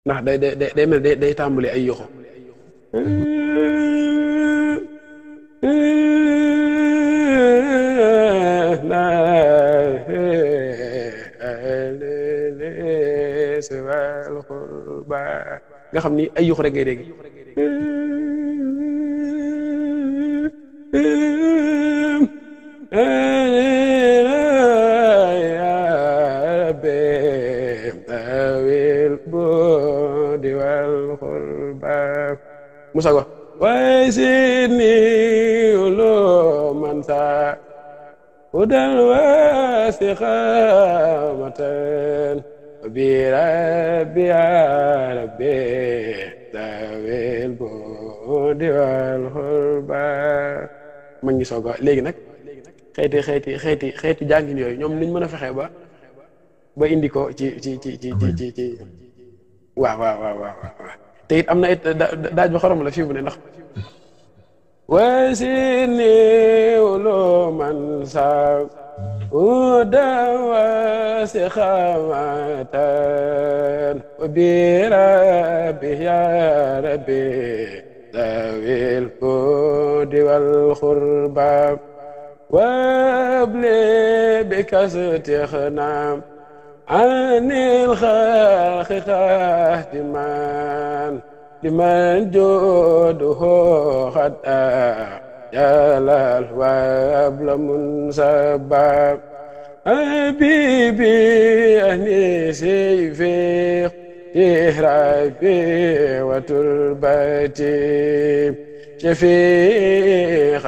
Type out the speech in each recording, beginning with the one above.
ndax day mel day tàmbali ay yoxo nga xam ni ay yoxo rek ngay dégg Musa ko way sidni ulo mansa udal wasiqamatan bi rabbi ya rabbi dawil budi wal khurba ma ngi soog a léegi nag xeeti jàngin yooyu ñoom niñ mën a fexe ba indi ko ci waaw te it am na it daaj ba xorom la fii mu ne ndax wasini ulo man sa uda wasi xamatan wa bi rabbi ya rabbi dawil budi wal xurba wabli bi kastixnam anil xalqi xahtiman liman joduhu xad jalal wabla munsabab habibi anisi fiq ihrabi wa turbati shafiq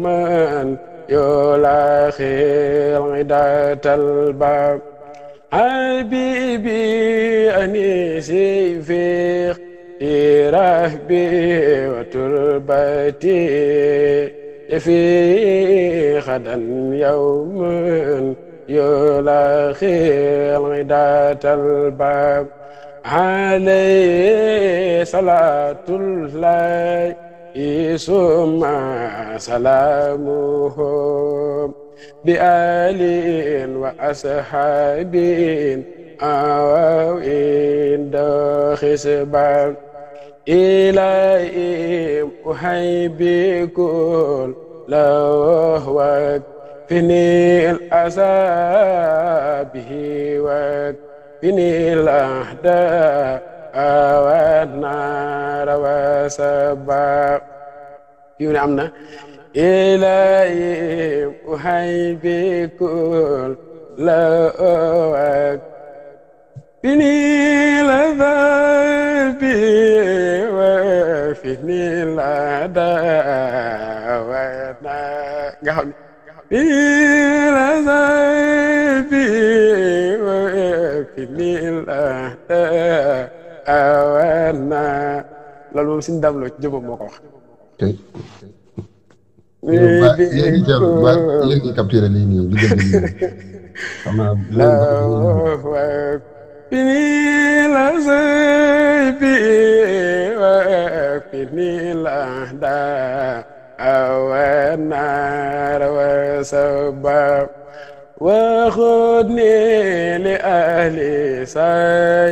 man يلاخي عدة الباب حبيبي أنيسي في رهبي وتربتي في غدا يوم يلاخي عدة الباب عليه صلاة الله ثم سلامه بآل وأصحاب أوين خسبان إلهي أحيي كل لو وكفني الأسى به وكفني الأحداء والنار وسبا يوني أمنا إلهي أحيي كل لأوك فيني لذابي وفيني الأداء والنار فيني لذابي وفيني الأداء awana loolu moom suñu damloo ci jëmam moo ko wax. léegi capturé lii nii li gën xam naa fini la saybi wa fini la da awana wa sabab wa khudni li ahli say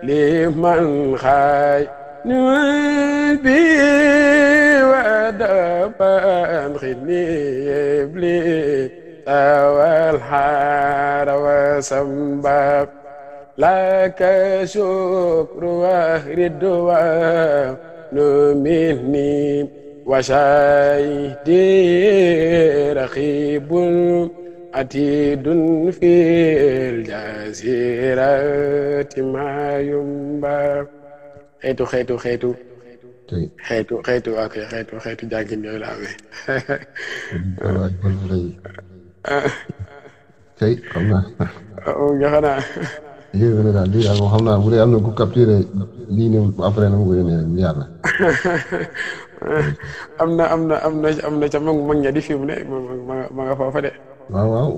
liman xaay niman bi wadaban xini yebli tawal xaara wa sambab laka shukru wa ridwa nu minni wa shaydi raxibun atidun fil jasirati ma yumba xeetu ak xeetu jàngin yooyu la amee tey xam naa nga xanaa yéen daal lii daal moom xam naa bu dee am na ku capturé lii ne après na ma ko yónnee rek yàlla am na ca mag ña di fi mu ne ma nga foofa de waaw